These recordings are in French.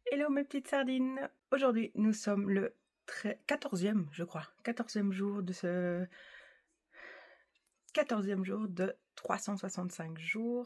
Hello mes petites sardines. Aujourd'hui, nous sommes le 14e, je crois, 14e jour de ce 14e jour de 365 jours.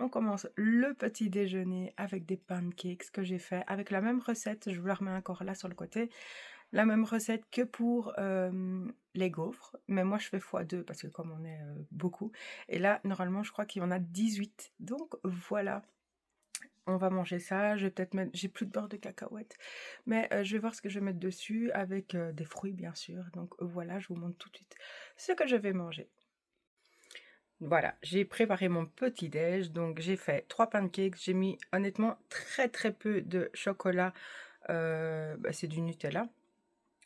On commence le petit déjeuner avec des pancakes que j'ai fait avec la même recette. Je vous la remets encore là sur le côté. La même recette que pour les gaufres. Mais moi, je fais x2 parce que comme on est beaucoup. Et là, normalement, je crois qu'il y en a 18. Donc voilà. On va manger ça. Je vais peut-être mettre... J'ai plus de beurre de cacahuète. Mais je vais voir ce que je vais mettre dessus avec des fruits, bien sûr. Donc voilà, je vous montre tout de suite ce que je vais manger. Voilà, j'ai préparé mon petit déj, donc j'ai fait 3 pancakes, j'ai mis honnêtement très peu de chocolat, c'est du Nutella.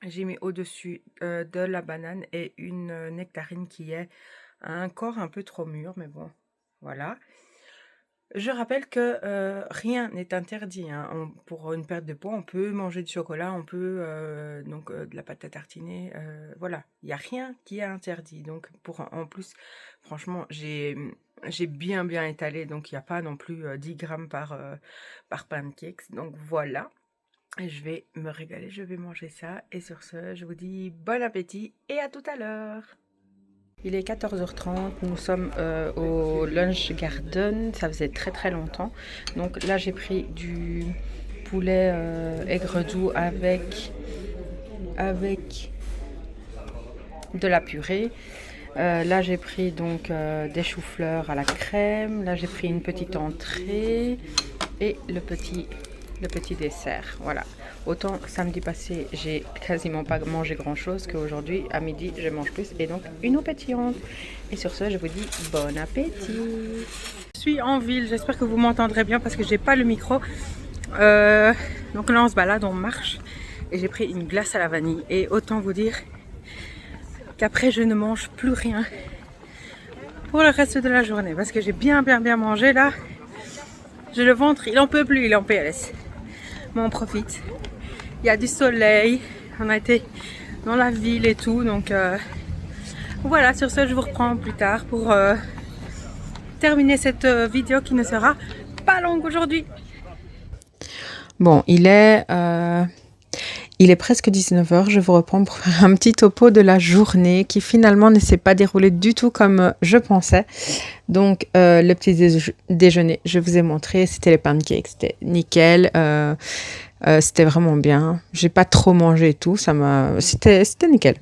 J'ai mis au-dessus de la banane et une nectarine qui est encore un peu trop mûre, mais bon, voilà. Je rappelle que rien n'est interdit, hein. Pour une perte de poids, on peut manger du chocolat, on peut de la pâte à tartiner, voilà. Il n'y a rien qui est interdit. Donc en plus, franchement, j'ai bien étalé, donc il n'y a pas non plus 10 grammes par pancakes. Donc voilà, et je vais me régaler, je vais manger ça. Et sur ce, je vous dis bon appétit et à tout à l'heure. Il est 14h30, nous sommes au Lunch Garden, ça faisait très longtemps. Donc là j'ai pris du poulet aigre doux avec de la purée. Là j'ai pris donc des choux-fleurs à la crème. Là j'ai pris une petite entrée et le petit dessert. Voilà. Autant samedi passé, j'ai quasiment pas mangé grand chose qu'aujourd'hui, à midi, je mange plus et donc une eau pétillante. Et sur ce, je vous dis bon appétit. Je suis en ville, j'espère que vous m'entendrez bien parce que j'ai pas le micro. Donc là, on se balade, on marche et j'ai pris une glace à la vanille. Et autant vous dire qu'après, je ne mange plus rien pour le reste de la journée parce que j'ai bien mangé là. J'ai le ventre, il en peut plus, il est en PLS. Mais on profite. Il y a du soleil, on a été dans la ville et tout, donc voilà, sur ce je vous reprends plus tard pour terminer cette vidéo qui ne sera pas longue aujourd'hui. Bon, il est presque 19h, je vous reprends pour faire un petit topo de la journée qui finalement ne s'est pas déroulée du tout comme je pensais. Donc le petit déjeuner, je vous ai montré, c'était les pancakes, c'était nickel. C'était vraiment bien. J'ai pas trop mangé et tout. C'était nickel.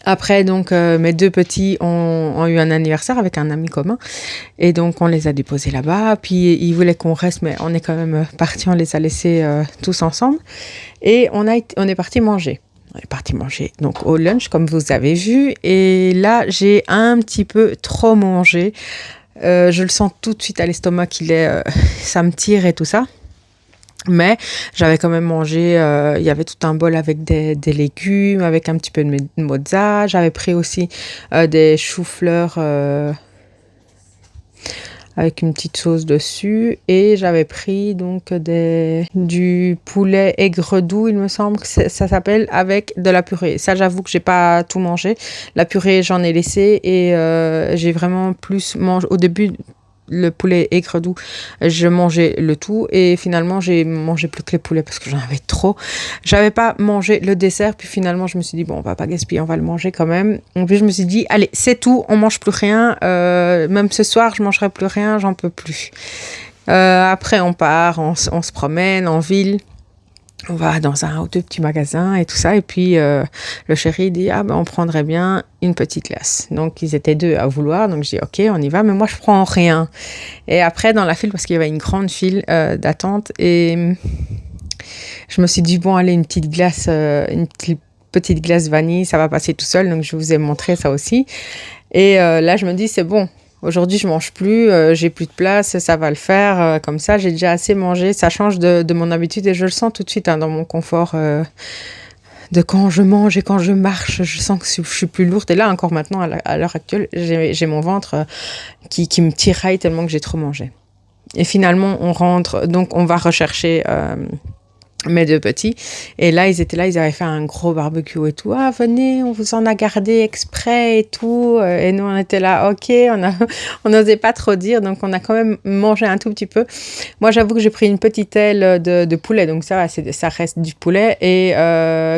Après, donc, mes deux petits ont eu un anniversaire avec un ami commun. Et donc, on les a déposés là-bas. Puis, ils voulaient qu'on reste, mais on est quand même partis. On les a laissés tous ensemble. Et on est parti manger. On est parti manger donc au lunch, comme vous avez vu. Et là, j'ai un petit peu trop mangé. Je le sens tout de suite à l'estomac ça me tire et tout ça. Mais j'avais quand même mangé, il y avait tout un bol avec des légumes, avec un petit peu de mozza. J'avais pris aussi des choux-fleurs avec une petite sauce dessus. Et j'avais pris donc du poulet aigre doux, il me semble que ça s'appelle, avec de la purée. Ça, j'avoue que j'ai pas tout mangé. La purée, j'en ai laissé et j'ai vraiment plus mangé au début. Le poulet aigre doux, je mangeais le tout et finalement j'ai mangé plus que les poulets parce que j'en avais trop. J'avais pas mangé le dessert, puis finalement je me suis dit bon, on va pas gaspiller, on va le manger quand même. Et puis je me suis dit allez, c'est tout, on mange plus rien, même ce soir je mangerai plus rien, j'en peux plus. Après on part, on se promène en ville. On va dans un ou deux petits magasins et tout ça. Et puis, le chéri dit, on prendrait bien une petite glace. Donc, ils étaient deux à vouloir. Donc, je dis, OK, on y va. Mais moi, je prends rien. Et après, dans la file, parce qu'il y avait une grande file d'attente. Et je me suis dit, bon, allez, une petite glace vanille, ça va passer tout seul. Donc, je vous ai montré ça aussi. Et là, je me dis, c'est bon. Aujourd'hui, je mange plus, j'ai plus de place, ça va le faire. Comme ça, j'ai déjà assez mangé. Ça change de mon habitude et je le sens tout de suite dans mon confort de quand je mange et quand je marche, je sens que je suis plus lourde. Et là, encore maintenant, à l'heure actuelle, j'ai mon ventre qui me tiraille tellement que j'ai trop mangé. Et finalement, on rentre, donc on va rechercher mes deux petits. Et là, ils étaient là, ils avaient fait un gros barbecue et tout. Ah, venez, on vous en a gardé exprès et tout. Et nous, on était là, ok, on n'osait pas trop dire, donc on a quand même mangé un tout petit peu. Moi, j'avoue que j'ai pris une petite aile de poulet, donc ça reste du poulet. Et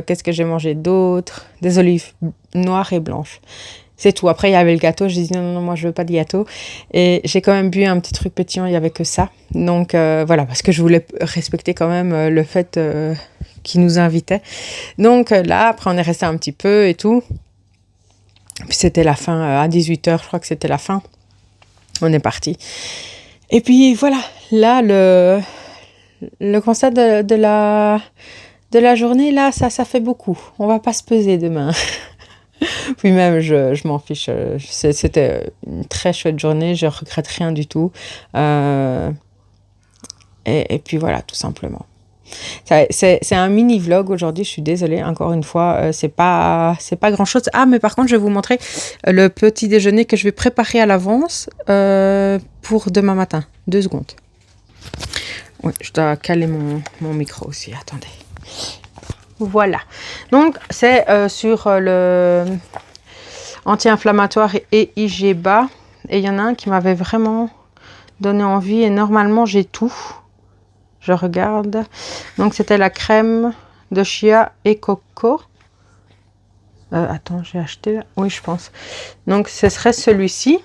qu'est-ce que j'ai mangé d'autre? Des olives noires et blanches. C'est tout. Après, il y avait le gâteau. J'ai dit non, moi, je veux pas de gâteau. Et j'ai quand même bu un petit truc pétillant. Il y avait que ça. Donc, voilà, parce que je voulais respecter quand même le fait qu'ils nous invitaient. Donc, là, après, on est resté un petit peu et tout. Puis, c'était la fin. À 18h, je crois que c'était la fin. On est parti. Et puis, voilà. Là, le constat de la journée, là, ça fait beaucoup. On va pas se peser demain. Puis même, je m'en fiche. C'était une très chouette journée. Je regrette rien du tout. Et puis voilà, tout simplement. C'est un mini vlog aujourd'hui. Je suis désolée. Encore une fois, c'est pas grand chose. Ah, mais par contre, je vais vous montrer le petit déjeuner que je vais préparer à l'avance pour demain matin. 2 secondes. Oui, je dois caler mon micro aussi. Attendez. Voilà. Donc, c'est sur le anti-inflammatoire et IG bas. Et il y en a un qui m'avait vraiment donné envie. Et normalement, j'ai tout. Je regarde. Donc, c'était la crème de chia et coco. Attends, j'ai acheté là. Oui, je pense. Donc, ce serait celui-ci.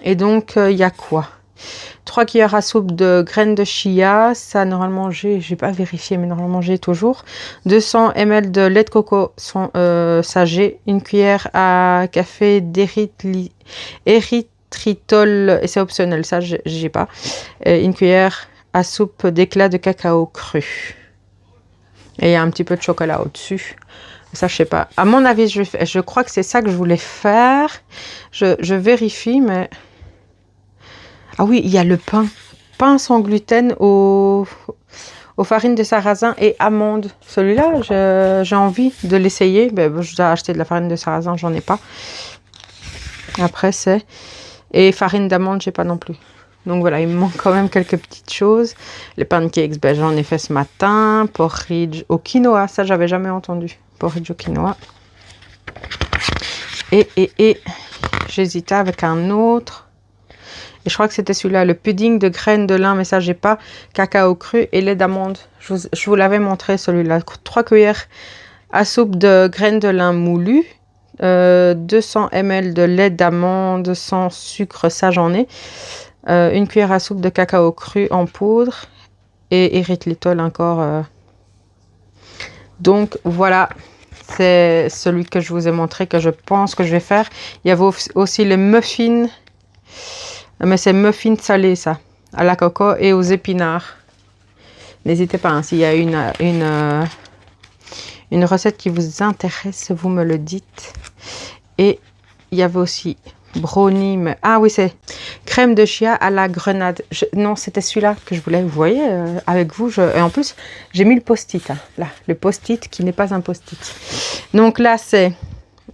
Et donc, il y a quoi? 3 cuillères à soupe de graines de chia, ça normalement j'ai pas vérifié mais normalement j'ai toujours. 200 ml de lait de coco, ça j'ai. 1 cuillère à café d'érythritol et c'est optionnel, ça j'ai pas. 1 cuillère à soupe d'éclat de cacao cru. Et il y a un petit peu de chocolat au-dessus. Ça je sais pas. À mon avis je crois que c'est ça que je voulais faire. Je vérifie mais... Ah oui, il y a le pain sans gluten aux farines de sarrasin et amandes. Celui-là, j'ai envie de l'essayer. Ben, je dois acheter de la farine de sarrasin, j'en ai pas. Après, c'est... Et farine d'amande, j'ai pas non plus. Donc voilà, il me manque quand même quelques petites choses. Les pancakes, ben, j'en ai fait ce matin. Porridge au quinoa, ça, j'avais jamais entendu. Porridge au quinoa. Et j'hésitais avec un autre. Et je crois que c'était celui-là, le pudding de graines de lin, mais ça j'ai pas, cacao cru et lait d'amande. Je vous l'avais montré celui-là. 3 cuillères à soupe de graines de lin moulues, 200 ml de lait d'amande sans sucre, ça j'en ai. 1 cuillère à soupe de cacao cru en poudre et érythritol encore. Donc voilà, c'est celui que je vous ai montré que je pense que je vais faire. Il y avait aussi les muffins. Mais c'est muffins salés, ça, à la coco et aux épinards. N'hésitez pas, hein, s'il y a une recette qui vous intéresse, vous me le dites. Et il y avait aussi brownie, mais... Ah oui, c'est crème de chia à la grenade. Non, c'était celui-là que je voulais, vous voyez, avec vous. Et en plus, j'ai mis le post-it, hein, là, le post-it qui n'est pas un post-it. Donc là, c'est...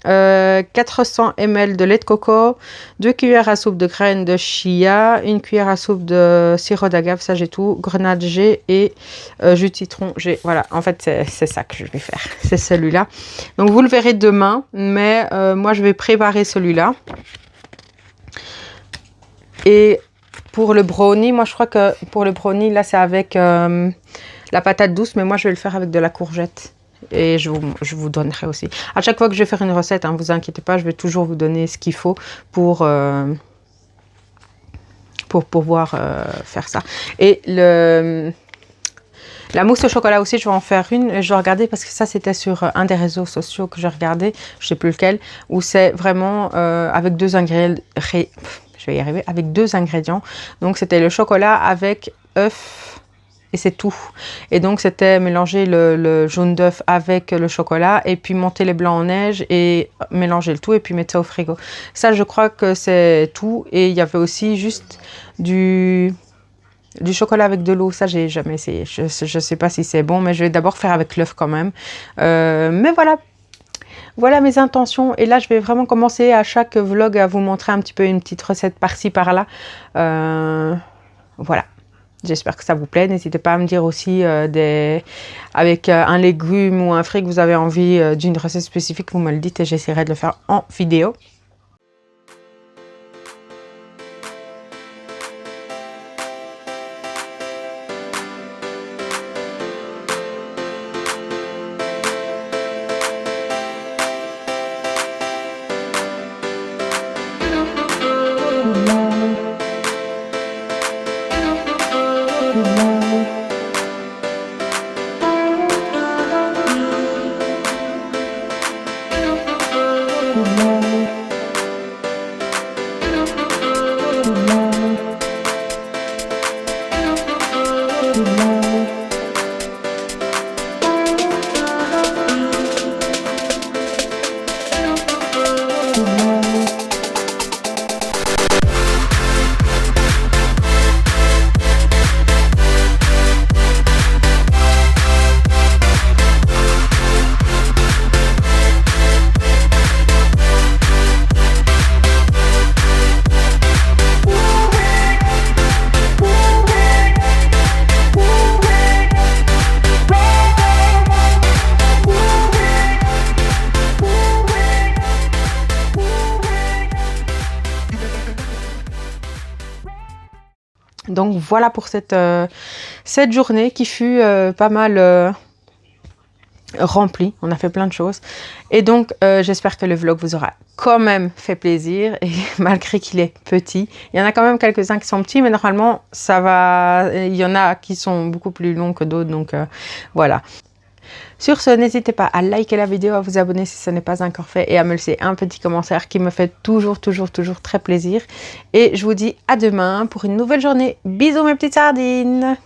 400 ml de lait de coco, 2 cuillères à soupe de graines de chia, 1 cuillère à soupe de sirop d'agave, ça j'ai tout, grenade G et jus de citron G. Voilà, en fait c'est ça que je vais faire, c'est celui-là. Donc vous le verrez demain, mais moi je vais préparer celui-là. Et pour le brownie, moi je crois que pour le brownie, là c'est avec la patate douce, mais moi je vais le faire avec de la courgette. Et je vous donnerai aussi. À chaque fois que je vais faire une recette, hein, vous inquiétez pas, je vais toujours vous donner ce qu'il faut pour pouvoir faire ça. Et la mousse au chocolat aussi, je vais en faire une. Je vais regarder parce que ça, c'était sur un des réseaux sociaux que j'ai regardé, je sais plus lequel, où c'est vraiment avec 2 ingrédients. Je vais y arriver, avec 2 ingrédients. Donc, c'était le chocolat avec œuf. Et c'est tout. Et donc, c'était mélanger le jaune d'œuf avec le chocolat et puis monter les blancs en neige et mélanger le tout et puis mettre ça au frigo. Ça, je crois que c'est tout. Et il y avait aussi juste du Du chocolat avec de l'eau, ça j'ai jamais essayé. Je sais pas si c'est bon, mais je vais d'abord faire avec l'œuf quand même. Mais voilà. Voilà mes intentions. Et là, je vais vraiment commencer à chaque vlog à vous montrer un petit peu une petite recette par-ci, par-là. Voilà. J'espère que ça vous plaît. N'hésitez pas à me dire aussi avec un légume ou un fruit que vous avez envie d'une recette spécifique, vous me le dites et j'essaierai de le faire en vidéo. Donc voilà pour cette journée qui fut pas mal remplie. On a fait plein de choses. Et donc j'espère que le vlog vous aura quand même fait plaisir. Et malgré qu'il est petit, il y en a quand même quelques-uns qui sont petits. Mais normalement ça va. Il y en a qui sont beaucoup plus longs que d'autres. Donc voilà. Sur ce, n'hésitez pas à liker la vidéo, à vous abonner si ce n'est pas encore fait et à me laisser un petit commentaire qui me fait toujours très plaisir. Et je vous dis à demain pour une nouvelle journée. Bisous mes petites sardines!